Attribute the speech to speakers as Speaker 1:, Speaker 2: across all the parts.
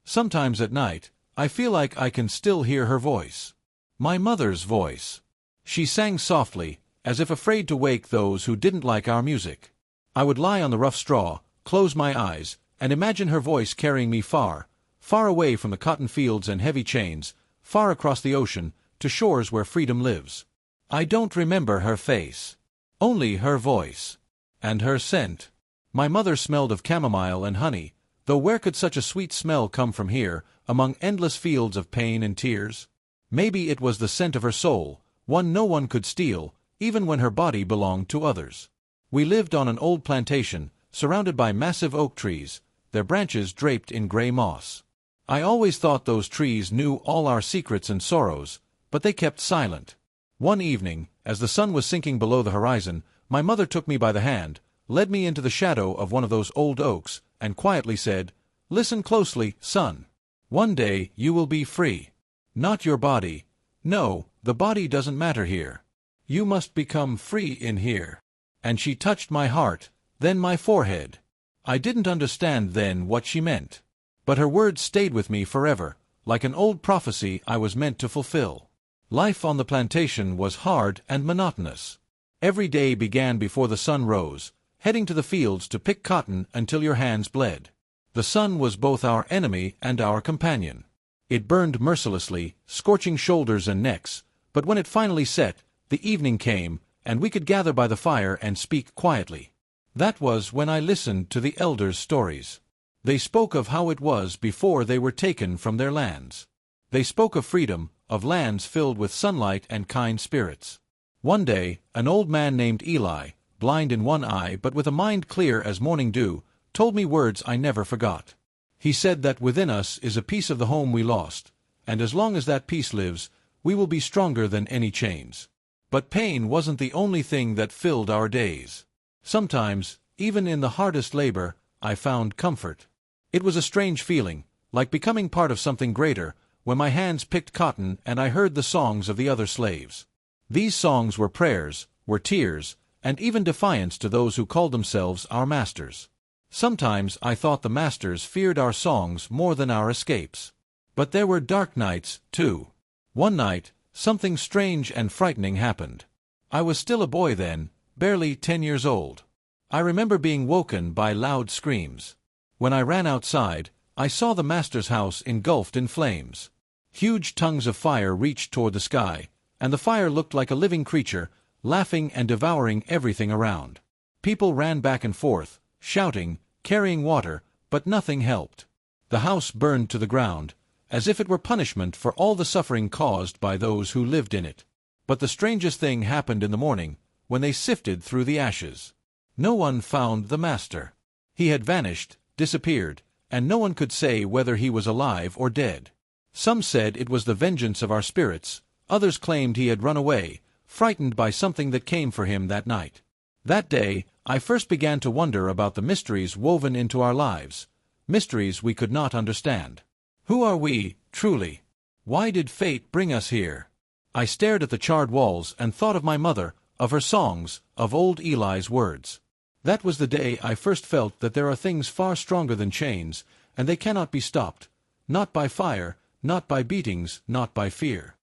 Speaker 1: Sometimes at night, I feel like I can still hear her voice. My mother's voice. She sang softly, as if afraid to wake those who didn't like our music. I would lie on the rough straw, close my eyes, and imagine her voice carrying me far, far away from the cotton fields and heavy chains, far across the ocean, to shores where freedom lives. I don't remember her face. Only her voice. And her scent. My mother smelled of chamomile and honey, though where could such a sweet smell come from here, among endless fields of pain and tears? Maybe it was the scent of her soul, one no one could steal, even when her body belonged to others. We lived on an old plantation, surrounded by massive oak trees, their branches draped in gray moss. I always thought those trees knew all our secrets and sorrows, but they kept silent. One evening, as the sun was sinking below the horizon, my mother took me by the hand, led me into the shadow of one of those old oaks, and quietly said, "Listen closely, son. One day you will be free. Not your body. No, the body doesn't matter here. You must become free in here." And she touched my heart, then my forehead. I didn't understand then what she meant. But her words stayed with me forever, like an old prophecy I was meant to fulfill. Life on the plantation was hard and monotonous. Every day began before the sun rose, heading to the fields to pick cotton until your hands bled. The sun was both our enemy and our companion. It burned mercilessly, scorching shoulders and necks, but when it finally set, the evening came, and we could gather by the fire and speak quietly. That was when I listened to the elders' stories. They spoke of how it was before they were taken from their lands. They spoke of freedom, of lands filled with sunlight and kind spirits. One day, an old man named Eli, blind in one eye but with a mind clear as morning dew, told me words I never forgot. He said that within us is a piece of the home we lost, and as long as that piece lives, we will be stronger than any chains. But pain wasn't the only thing that filled our days. Sometimes, even in the hardest labor, I found comfort. It was a strange feeling, like becoming part of something greater, when my hands picked cotton and I heard the songs of the other slaves. These songs were prayers, were tears, and even defiance to those who called themselves our masters. Sometimes I thought the masters feared our songs more than our escapes. But there were dark nights, too. One night, something strange and frightening happened. I was still a boy then, barely 10 years old. I remember being woken by loud screams. When I ran outside, I saw the master's house engulfed in flames. Huge tongues of fire reached toward the sky, and the fire looked like a living creature, laughing and devouring everything around. People ran back and forth, shouting, carrying water, but nothing helped. The house burned to the ground, as if it were punishment for all the suffering caused by those who lived in it. But the strangest thing happened in the morning, when they sifted through the ashes. No one found the master. He had vanished, disappeared, and no one could say whether he was alive or dead. Some said it was the vengeance of our spirits, others claimed he had run away, frightened by something that came for him that night. That day, I first began to wonder about the mysteries woven into our lives, mysteries we could not understand. Who are we, truly? Why did fate bring us here? I stared at the charred walls and thought of my mother, of her songs, of old Eli's words. That was the day I first felt that there are things far stronger than chains, and they cannot be stopped, not by fire, not by beatings, not by fear.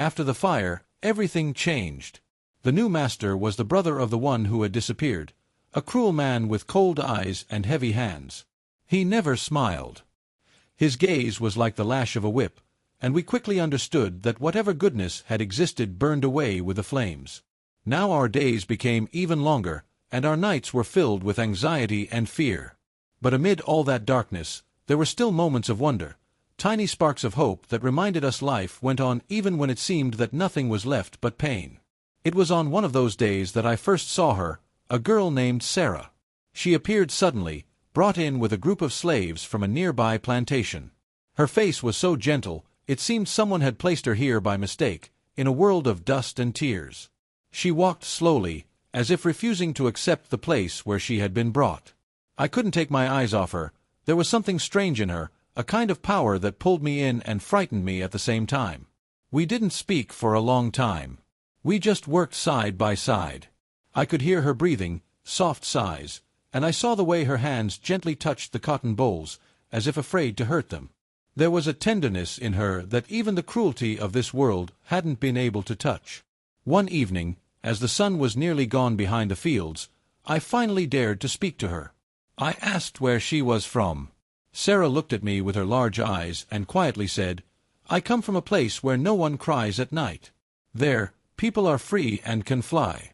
Speaker 1: After the fire, everything changed. The new master was the brother of the one who had disappeared, a cruel man with cold eyes and heavy hands. He never smiled. His gaze was like the lash of a whip, and we quickly understood that whatever goodness had existed burned away with the flames. Now our days became even longer, and our nights were filled with anxiety and fear. But amid all that darkness, there were still moments of wonder, tiny sparks of hope that reminded us life went on even when it seemed that nothing was left but pain. It was on one of those days that I first saw her, a girl named Sarah. She appeared suddenly, brought in with a group of slaves from a nearby plantation. Her face was so gentle, it seemed someone had placed her here by mistake, in a world of dust and tears. She walked slowly, as if refusing to accept the place where she had been brought. I couldn't take my eyes off her. There was something strange in her, a kind of power that pulled me in and frightened me at the same time. We didn't speak for a long time. We just worked side by side. I could hear her breathing, soft sighs, and I saw the way her hands gently touched the cotton bolls, as if afraid to hurt them. There was a tenderness in her that even the cruelty of this world hadn't been able to touch. One evening, as the sun was nearly gone behind the fields, I finally dared to speak to her. I asked where she was from. Sarah looked at me with her large eyes and quietly said, "I come from a place where no one cries at night. There, people are free and can fly."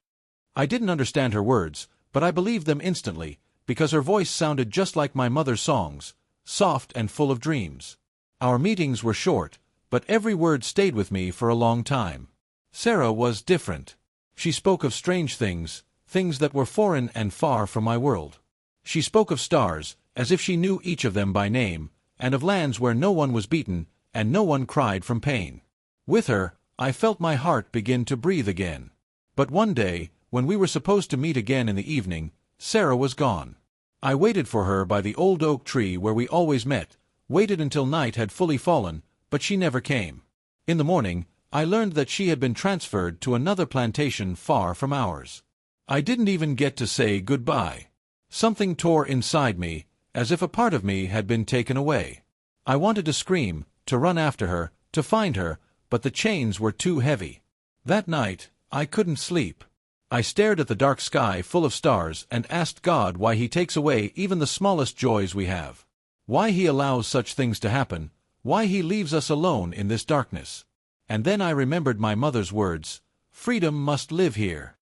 Speaker 1: I didn't understand her words, but I believed them instantly, because her voice sounded just like my mother's songs, soft and full of dreams. Our meetings were short, but every word stayed with me for a long time. Sarah was different. She spoke of strange things, things that were foreign and far from my world. She spoke of stars, as if she knew each of them by name, and of lands where no one was beaten, and no one cried from pain. With her, I felt my heart begin to breathe again. But one day, when we were supposed to meet again in the evening, Sarah was gone. I waited for her by the old oak tree where we always met, waited until night had fully fallen, but she never came. In the morning, I learned that she had been transferred to another plantation far from ours. I didn't even get to say goodbye. Something tore inside me, as if a part of me had been taken away. I wanted to scream, to run after her, to find her, but the chains were too heavy. That night, I couldn't sleep. I stared at the dark sky full of stars and asked God why He takes away even the smallest joys we have. Why He allows such things to happen, why He leaves us alone in this darkness. And then I remembered my mother's words, "Freedom must live here."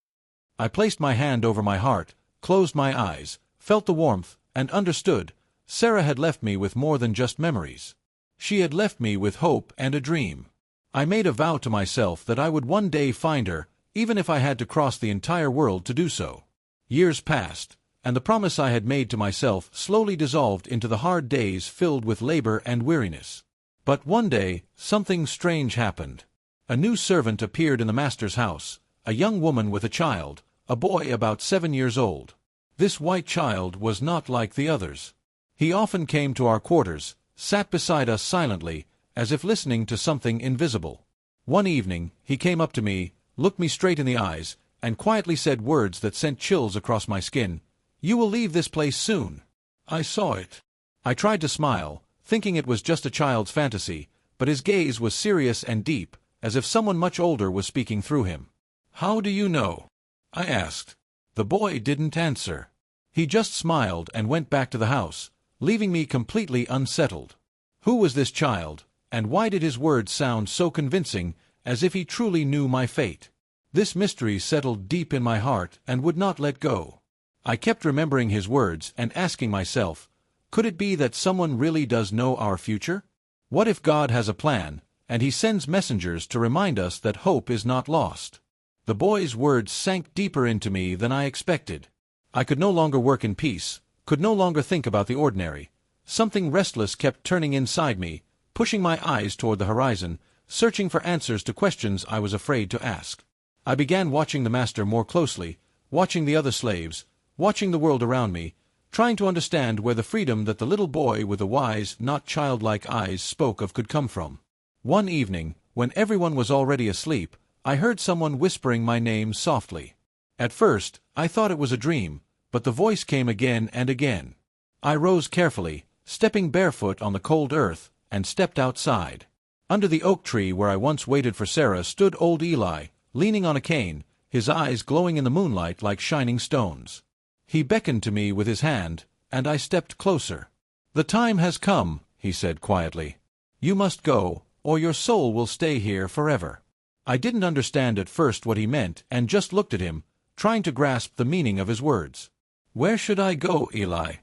Speaker 1: I placed my hand over my heart, closed my eyes, felt the warmth, and understood. Sarah had left me with more than just memories. She had left me with hope and a dream. I made a vow to myself that I would one day find her, even if I had to cross the entire world to do so. Years passed, and the promise I had made to myself slowly dissolved into the hard days filled with labor and weariness. But one day, something strange happened. A new servant appeared in the master's house, a young woman with a child, a boy about 7 years old. This white child was not like the others. He often came to our quarters, sat beside us silently, as if listening to something invisible. One evening, he came up to me, looked me straight in the eyes, and quietly said words that sent chills across my skin. "You will leave this place soon." I saw it. I tried to smile, thinking it was just a child's fantasy, but his gaze was serious and deep, as if someone much older was speaking through him. "How do you know?" I asked. The boy didn't answer. He just smiled and went back to the house, leaving me completely unsettled. Who was this child, and why did his words sound so convincing, as if he truly knew my fate? This mystery settled deep in my heart and would not let go. I kept remembering his words and asking myself, could it be that someone really does know our future? What if God has a plan, and He sends messengers to remind us that hope is not lost? The boy's words sank deeper into me than I expected. I could no longer work in peace, could no longer think about the ordinary. Something restless kept turning inside me, pushing my eyes toward the horizon, searching for answers to questions I was afraid to ask. I began watching the master more closely, watching the other slaves, watching the world around me, trying to understand where the freedom that the little boy with the wise, not childlike eyes spoke of could come from. One evening, when everyone was already asleep, I heard someone whispering my name softly. At first, I thought it was a dream, but the voice came again and again. I rose carefully, stepping barefoot on the cold earth, and stepped outside. Under the oak tree where I once waited for Sarah stood old Eli, leaning on a cane, his eyes glowing in the moonlight like shining stones. He beckoned to me with his hand, and I stepped closer. "The time has come," he said quietly. "You must go, or your soul will stay here forever." I didn't understand at first what he meant and just looked at him, trying to grasp the meaning of his words. "Where should I go, Eli?"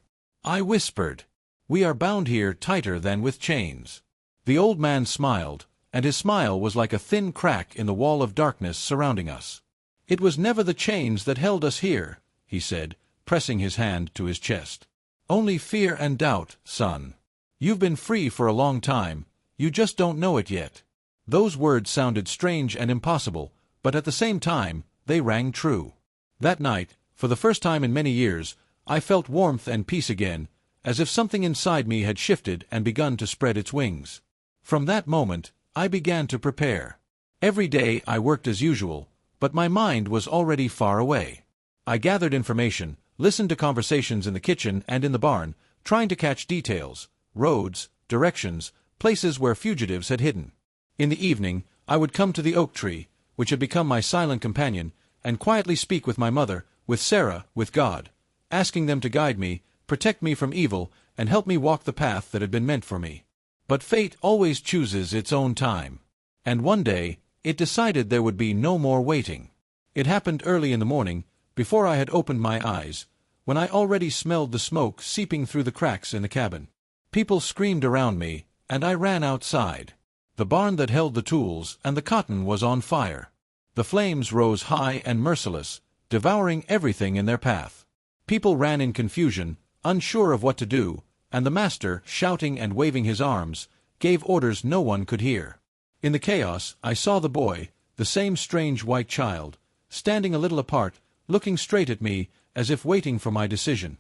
Speaker 1: I whispered. "We are bound here tighter than with chains." The old man smiled, and his smile was like a thin crack in the wall of darkness surrounding us. "It was never the chains that held us here," he said, pressing his hand to his chest. "Only fear and doubt, son. You've been free for a long time, you just don't know it yet." Those words sounded strange and impossible, but at the same time, they rang true. That night, for the first time in many years, I felt warmth and peace again, as if something inside me had shifted and begun to spread its wings. From that moment, I began to prepare. Every day I worked as usual, but my mind was already far away. I gathered information, listened to conversations in the kitchen and in the barn, trying to catch details, roads, directions, places where fugitives had hidden. In the evening, I would come to the oak tree, which had become my silent companion, and quietly speak with my mother, with Sarah, with God, asking them to guide me, protect me from evil, and help me walk the path that had been meant for me. But fate always chooses its own time. And one day, it decided there would be no more waiting. It happened early in the morning, before I had opened my eyes, when I already smelled the smoke seeping through the cracks in the cabin. People screamed around me, and I ran outside. The barn that held the tools and the cotton was on fire. The flames rose high and merciless, devouring everything in their path. People ran in confusion, unsure of what to do, and the master, shouting and waving his arms, gave orders no one could hear. In the chaos, I saw the boy, the same strange white child, standing a little apart, looking straight at me, as if waiting for my decision.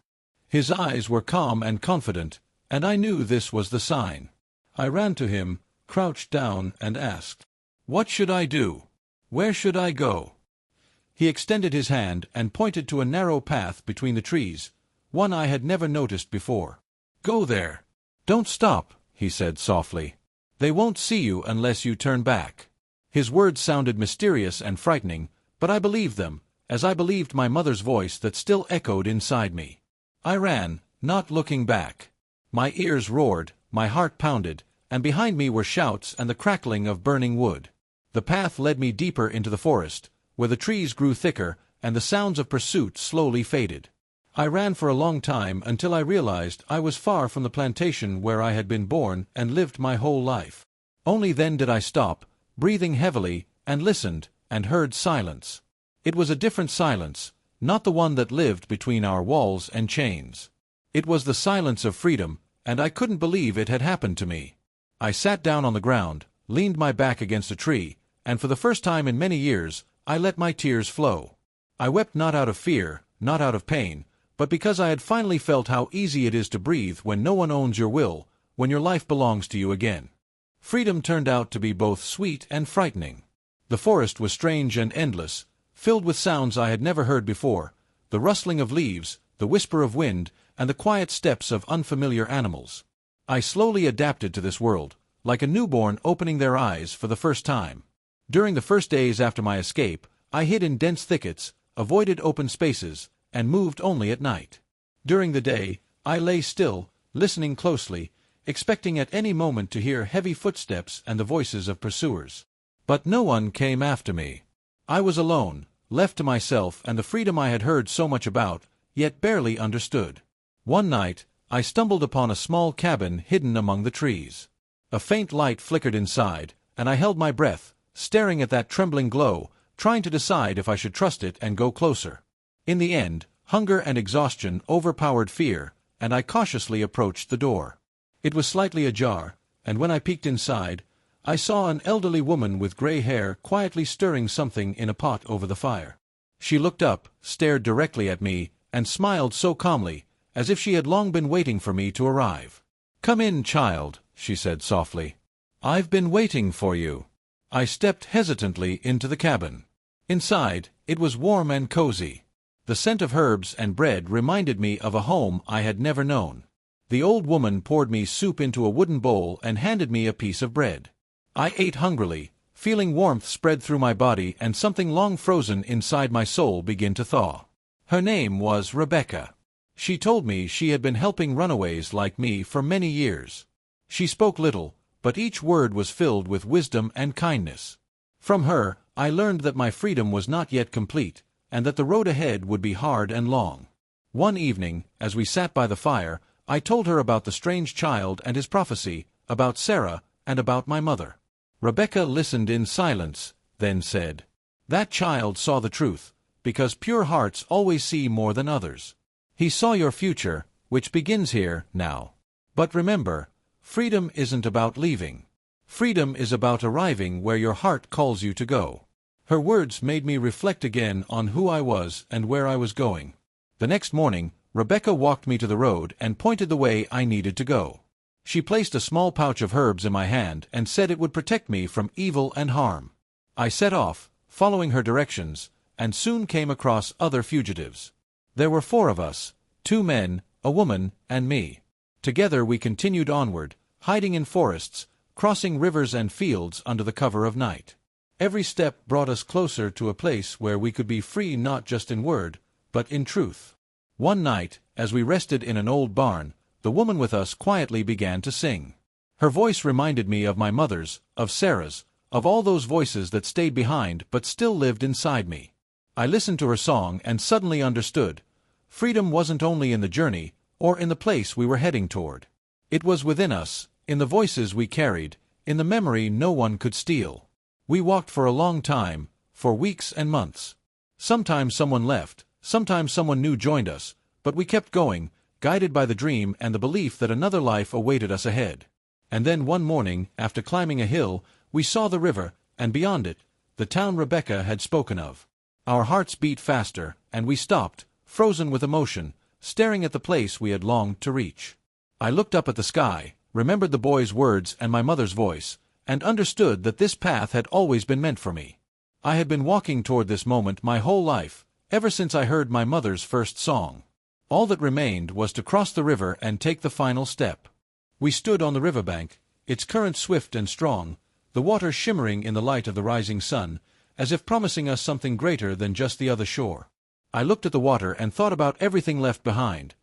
Speaker 1: His eyes were calm and confident, and I knew this was the sign. I ran to him, crouched down, and asked, "What should I do? Where should I go?" He extended his hand and pointed to a narrow path between the trees, one I had never noticed before. "Go there. Don't stop," he said softly. "They won't see you unless you turn back." His words sounded mysterious and frightening, but I believed them, as I believed my mother's voice that still echoed inside me. I ran, not looking back. My ears roared, my heart pounded, and behind me were shouts and the crackling of burning wood. The path led me deeper into the forest, where the trees grew thicker and the sounds of pursuit slowly faded. I ran for a long time until I realized I was far from the plantation where I had been born and lived my whole life. Only then did I stop, breathing heavily, and listened, and heard silence. It was a different silence, not the one that lived between our walls and chains. It was the silence of freedom, and I couldn't believe it had happened to me. I sat down on the ground, leaned my back against a tree, and for the first time in many years, I let my tears flow. I wept not out of fear, not out of pain, but because I had finally felt how easy it is to breathe when no one owns your will, when your life belongs to you again. Freedom turned out to be both sweet and frightening. The forest was strange and endless, filled with sounds I had never heard before, the rustling of leaves, the whisper of wind, and the quiet steps of unfamiliar animals. I slowly adapted to this world, like a newborn opening their eyes for the first time. During the first days after my escape, I hid in dense thickets, avoided open spaces, and moved only at night. During the day, I lay still, listening closely, expecting at any moment to hear heavy footsteps and the voices of pursuers. But no one came after me. I was alone, left to myself and the freedom I had heard so much about, yet barely understood. One night, I stumbled upon a small cabin hidden among the trees. A faint light flickered inside, and I held my breath, staring at that trembling glow, trying to decide if I should trust it and go closer. In the end, hunger and exhaustion overpowered fear, and I cautiously approached the door. It was slightly ajar, and when I peeked inside, I saw an elderly woman with gray hair quietly stirring something in a pot over the fire. She looked up, stared directly at me, and smiled so calmly, as if she had long been waiting for me to arrive. "Come in, child," she said softly. "I've been waiting for you." I stepped hesitantly into the cabin. Inside, it was warm and cozy. The scent of herbs and bread reminded me of a home I had never known. The old woman poured me soup into a wooden bowl and handed me a piece of bread. I ate hungrily, feeling warmth spread through my body and something long frozen inside my soul begin to thaw. Her name was Rebecca. She told me she had been helping runaways like me for many years. She spoke little, but each word was filled with wisdom and kindness. From her, I learned that my freedom was not yet complete, and that the road ahead would be hard and long. One evening, as we sat by the fire, I told her about the strange child and his prophecy, about Sarah, and about my mother. Rebecca listened in silence, then said, "That child saw the truth, because pure hearts always see more than others. He saw your future, which begins here, now. But remember, freedom isn't about leaving. Freedom is about arriving where your heart calls you to go." Her words made me reflect again on who I was and where I was going. The next morning, Rebecca walked me to the road and pointed the way I needed to go. She placed a small pouch of herbs in my hand and said it would protect me from evil and harm. I set off, following her directions, and soon came across other fugitives. There were 4 of us, 2 men, a woman, and me. Together we continued onward, hiding in forests, crossing rivers and fields under the cover of night. Every step brought us closer to a place where we could be free not just in word, but in truth. One night, as we rested in an old barn, the woman with us quietly began to sing. Her voice reminded me of my mother's, of Sarah's, of all those voices that stayed behind but still lived inside me. I listened to her song and suddenly understood. Freedom wasn't only in the journey, or in the place we were heading toward. It was within us, in the voices we carried, in the memory no one could steal. We walked for a long time, for weeks and months. Sometimes someone left, sometimes someone new joined us, but we kept going, guided by the dream and the belief that another life awaited us ahead. And then one morning, after climbing a hill, we saw the river, and beyond it, the town Rebecca had spoken of. Our hearts beat faster, and we stopped, frozen with emotion, staring at the place we had longed to reach. I looked up at the sky, remembered the boy's words and my mother's voice, and understood that this path had always been meant for me. I had been walking toward this moment my whole life, ever since I heard my mother's first song. All that remained was to cross the river and take the final step. We stood on the riverbank, its current swift and strong, the water shimmering in the light of the rising sun, as if promising us something greater than just the other shore. I looked at the water and thought about everything left behind: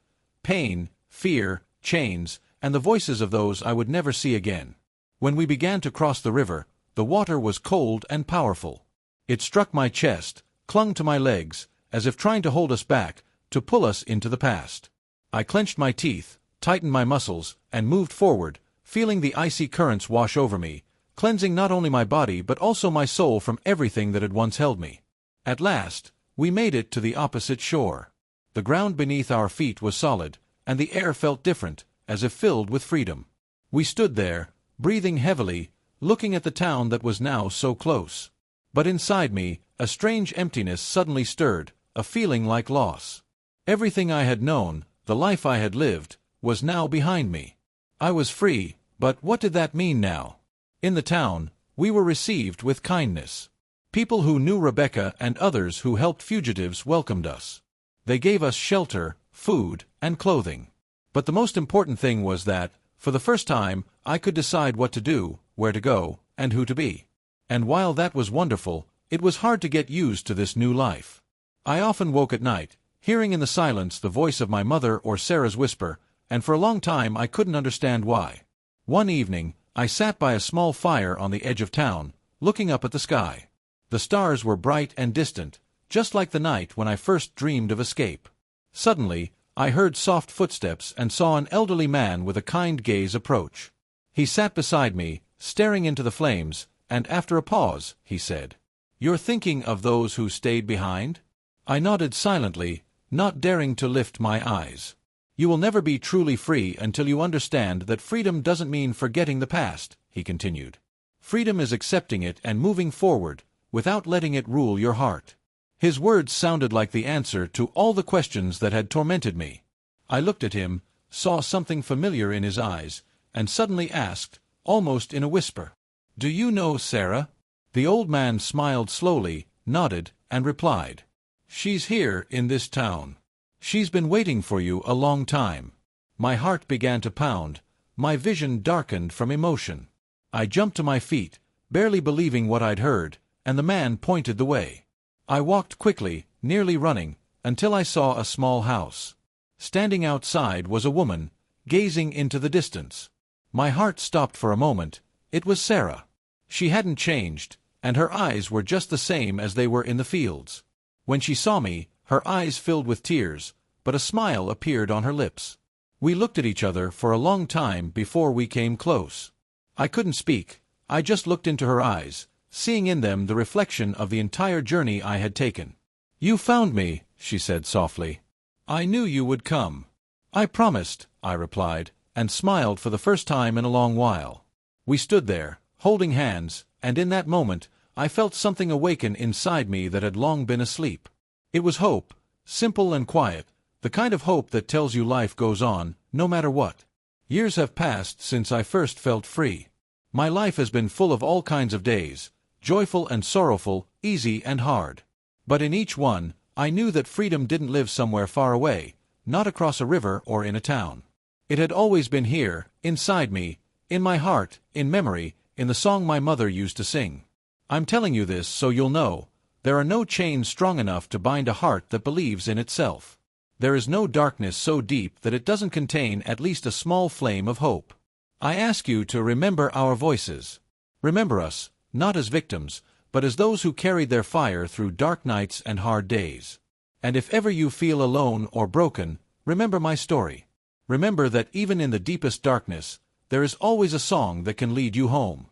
Speaker 1: pain, fear, chains, and the voices of those I would never see again. When we began to cross the river, the water was cold and powerful. It struck my chest, clung to my legs, as if trying to hold us back, to pull us into the past. I clenched my teeth, tightened my muscles, and moved forward, feeling the icy currents wash over me, cleansing not only my body but also my soul from everything that had once held me. At last, we made it to the opposite shore. The ground beneath our feet was solid, and the air felt different, as if filled with freedom. We stood there, breathing heavily, looking at the town that was now so close. But inside me, a strange emptiness suddenly stirred, a feeling like loss. Everything I had known, the life I had lived, was now behind me. I was free, but what did that mean now? In the town, we were received with kindness. People who knew Rebecca and others who helped fugitives welcomed us. They gave us shelter, food, and clothing. But the most important thing was that, for the first time, I could decide what to do, where to go, and who to be. And while that was wonderful, it was hard to get used to this new life. I often woke at night, hearing in the silence the voice of my mother or Sarah's whisper, and for a long time I couldn't understand why. One evening, I sat by a small fire on the edge of town, looking up at the sky. The stars were bright and distant, just like the night when I first dreamed of escape. Suddenly, I heard soft footsteps and saw an elderly man with a kind gaze approach. He sat beside me, staring into the flames, and after a pause, he said, "You're thinking of those who stayed behind?" I nodded silently, not daring to lift my eyes. "You will never be truly free until you understand that freedom doesn't mean forgetting the past," he continued. "Freedom is accepting it and moving forward, without letting it rule your heart." His words sounded like the answer to all the questions that had tormented me. I looked at him, saw something familiar in his eyes, and suddenly asked, almost in a whisper, "Do you know Sarah?" The old man smiled slowly, nodded, and replied, "She's here in this town. She's been waiting for you a long time." My heart began to pound, my vision darkened from emotion. I jumped to my feet, barely believing what I'd heard, and the man pointed the way. I walked quickly, nearly running, until I saw a small house. Standing outside was a woman, gazing into the distance. My heart stopped for a moment. It was Sarah. She hadn't changed, and her eyes were just the same as they were in the fields. When she saw me, her eyes filled with tears, but a smile appeared on her lips. We looked at each other for a long time before we came close. I couldn't speak. I just looked into her eyes, seeing in them the reflection of the entire journey I had taken. "You found me," she said softly. "I knew you would come." "I promised," I replied, and smiled for the first time in a long while. We stood there, holding hands, and in that moment, I felt something awaken inside me that had long been asleep. It was hope, simple and quiet, the kind of hope that tells you life goes on, no matter what. Years have passed since I first felt free. My life has been full of all kinds of days, joyful and sorrowful, easy and hard. But in each one, I knew that freedom didn't live somewhere far away, not across a river or in a town. It had always been here, inside me, In my heart, in memory, in the song my mother used to sing. I'm telling you this so you'll know, there are no chains strong enough to bind a heart that believes in itself. There is no darkness so deep that it doesn't contain at least a small flame of hope. I ask you to remember our voices. Remember us, not as victims, but as those who carried their fire through dark nights and hard days. And if ever you feel alone or broken, remember my story. Remember that even in the deepest darkness, there is always a song that can lead you home.